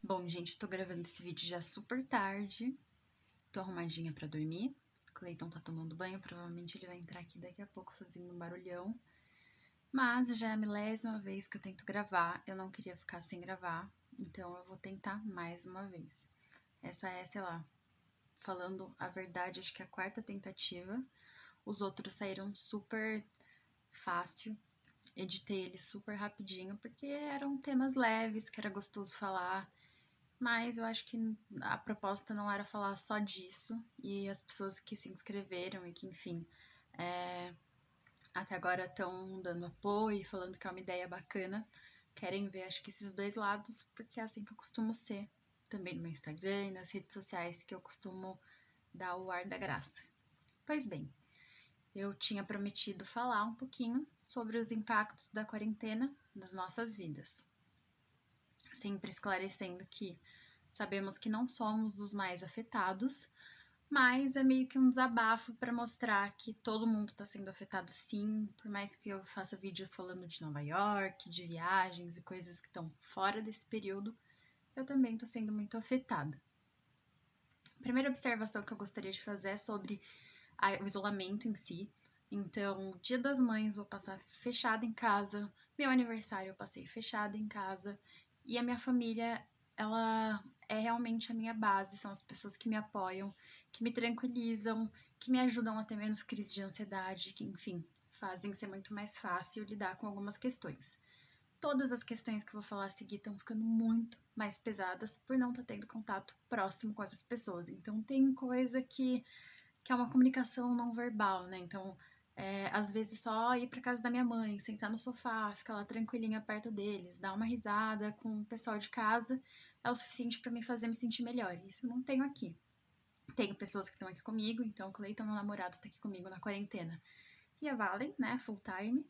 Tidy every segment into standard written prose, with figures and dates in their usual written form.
Bom, gente, tô gravando esse vídeo já super tarde. Tô arrumadinha pra dormir. Cleiton tá tomando banho, provavelmente ele vai entrar aqui daqui a pouco fazendo um barulhão. Mas já é a milésima vez que eu tento gravar. Eu não queria ficar sem gravar, então eu vou tentar mais uma vez. Essa é, sei lá, falando a verdade, acho que é a quarta tentativa. Os outros saíram super fácil. Editei eles super rapidinho, porque eram temas leves, que era gostoso falar. Mas eu acho que a proposta não era falar só disso. E as pessoas que se inscreveram e que, enfim, até agora estão dando apoio, falando que é uma ideia bacana, querem ver, acho que esses dois lados, porque é assim que eu costumo ser. Também no meu Instagram e nas redes sociais, que eu costumo dar o ar da graça. Pois bem, eu tinha prometido falar um pouquinho sobre os impactos da quarentena nas nossas vidas. Sempre esclarecendo que sabemos que não somos os mais afetados, mas é meio que um desabafo para mostrar que todo mundo está sendo afetado sim, por mais que eu faça vídeos falando de Nova York, de viagens e coisas que estão fora desse período, eu também estou sendo muito afetada. A primeira observação que eu gostaria de fazer é sobre o isolamento em si. Então, Dia das Mães vou passar fechada em casa, meu aniversário eu passei fechada em casa, e a minha família, ela é realmente a minha base, são as pessoas que me apoiam, que me tranquilizam, que me ajudam a ter menos crise de ansiedade, que, enfim, fazem ser muito mais fácil lidar com algumas questões. Todas as questões que eu vou falar a seguir estão ficando muito mais pesadas por não estar tendo contato próximo com essas pessoas. Então, tem coisa que é uma comunicação não verbal, né? Então, às vezes só ir para casa da minha mãe, sentar no sofá, ficar lá tranquilinha perto deles, dar uma risada com o pessoal de casa é o suficiente para me fazer me sentir melhor. Isso eu não tenho aqui. Tenho pessoas que estão aqui comigo, então o Cleiton, meu namorado, tá aqui comigo na quarentena. E a Valen, né, full time,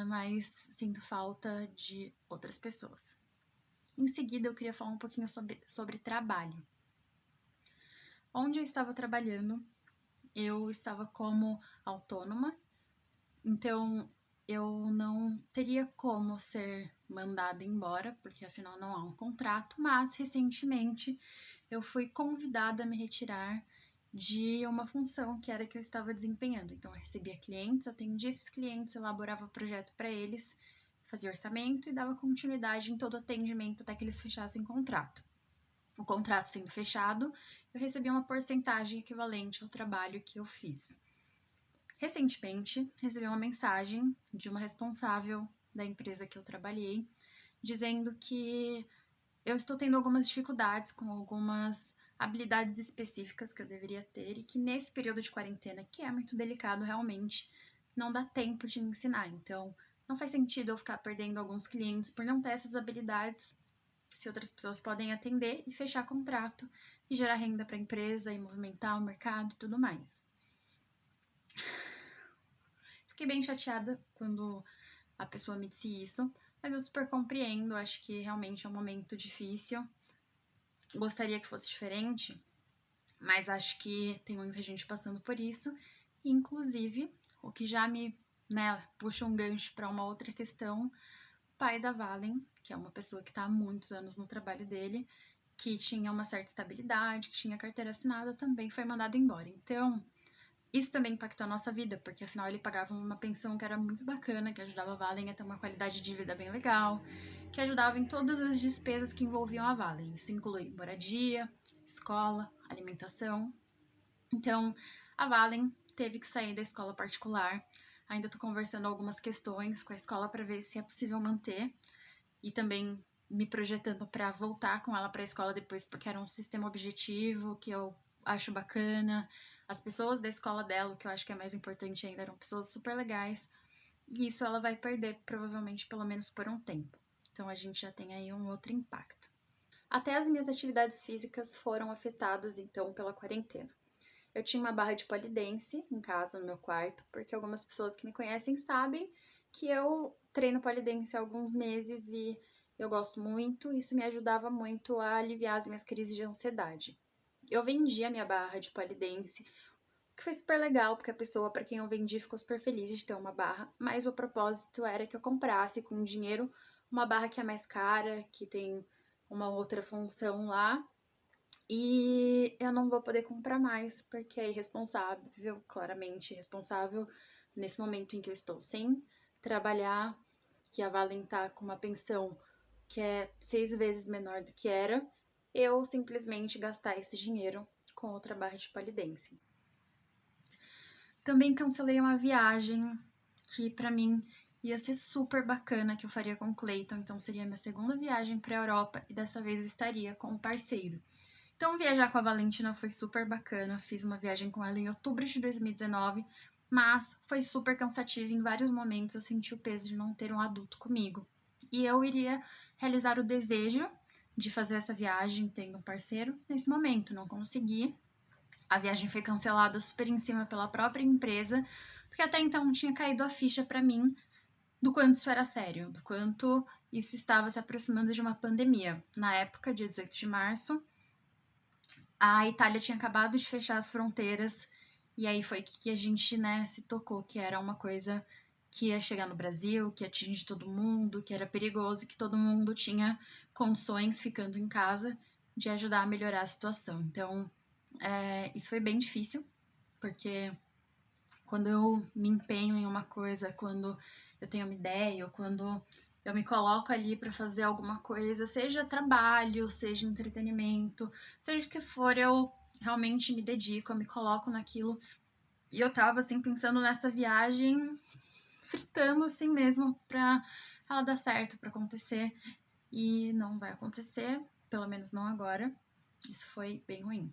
mas sinto falta de outras pessoas. Em seguida, eu queria falar um pouquinho sobre trabalho. Onde eu estava trabalhando, eu estava como autônoma, então eu não teria como ser mandada embora, porque afinal não há um contrato, mas recentemente eu fui convidada a me retirar de uma função que era que eu estava desempenhando. Então eu recebia clientes, atendia esses clientes, elaborava projeto para eles, fazia orçamento e dava continuidade em todo o atendimento até que eles fechassem contrato. O contrato sendo fechado, eu recebia uma porcentagem equivalente ao trabalho que eu fiz. Recentemente, recebi uma mensagem de uma responsável da empresa que eu trabalhei, dizendo que eu estou tendo algumas dificuldades com algumas habilidades específicas que eu deveria ter e que nesse período de quarentena, que é muito delicado realmente, não dá tempo de me ensinar. Então, não faz sentido eu ficar perdendo alguns clientes por não ter essas habilidades, se outras pessoas podem atender e fechar contrato e gerar renda para a empresa e movimentar o mercado e tudo mais. Fiquei bem chateada quando a pessoa me disse isso, mas eu super compreendo, acho que realmente é um momento difícil. Gostaria que fosse diferente, mas acho que tem muita gente passando por isso. Inclusive, o que já me puxa um gancho para uma outra questão, pai da Valen, que é uma pessoa que está há muitos anos no trabalho dele, que tinha uma certa estabilidade, que tinha carteira assinada, também foi mandado embora. Então, isso também impactou a nossa vida, porque afinal ele pagava uma pensão que era muito bacana, que ajudava a Valen a ter uma qualidade de vida bem legal, que ajudava em todas as despesas que envolviam a Valen. Isso inclui moradia, escola, alimentação. Então, a Valen teve que sair da escola particular. Ainda estou conversando algumas questões com a escola para ver se é possível manter e também me projetando para voltar com ela para a escola depois, porque era um sistema objetivo que eu acho bacana. As pessoas da escola dela, o que eu acho que é mais importante ainda, eram pessoas super legais. E isso ela vai perder, provavelmente, pelo menos por um tempo. Então a gente já tem aí um outro impacto. Até as minhas atividades físicas foram afetadas, então, pela quarentena. Eu tinha uma barra de pole dance em casa, no meu quarto, porque algumas pessoas que me conhecem sabem que eu treino pole dance há alguns meses e eu gosto muito. Isso me ajudava muito a aliviar as minhas crises de ansiedade. Eu vendi a minha barra de pole dance que foi super legal, porque a pessoa para quem eu vendi ficou super feliz de ter uma barra, mas o propósito era que eu comprasse com dinheiro uma barra que é mais cara, que tem uma outra função lá, e eu não vou poder comprar mais, porque é irresponsável, claramente irresponsável, nesse momento em que eu estou sem trabalhar, que a Valen tá com uma pensão que é 6 vezes menor do que era, eu simplesmente gastar esse dinheiro com outra barra de pallidência. Também cancelei uma viagem que pra mim ia ser super bacana, que eu faria com o Clayton, então seria minha segunda viagem pra Europa e dessa vez estaria com um parceiro. Então viajar com a Valentina foi super bacana, fiz uma viagem com ela em outubro de 2019, mas foi super cansativo, em vários momentos eu senti o peso de não ter um adulto comigo. E eu iria realizar o desejo de fazer essa viagem tendo um parceiro nesse momento, não consegui. A viagem foi cancelada super em cima pela própria empresa, porque até então tinha caído a ficha para mim do quanto isso era sério, do quanto isso estava se aproximando de uma pandemia. Na época, dia 18 de março, a Itália tinha acabado de fechar as fronteiras, e aí foi que a gente, né, se tocou que era uma coisa que ia chegar no Brasil, que ia atingir todo mundo, que era perigoso, que todo mundo tinha condições, ficando em casa, de ajudar a melhorar a situação. Então, isso foi bem difícil, porque quando eu me empenho em uma coisa, quando eu tenho uma ideia, ou quando eu me coloco ali para fazer alguma coisa, seja trabalho, seja entretenimento, seja o que for, eu realmente me dedico, eu me coloco naquilo. E eu tava assim pensando nessa viagem, fritando assim mesmo pra ela dar certo, pra acontecer. E não vai acontecer, pelo menos não agora. Isso foi bem ruim.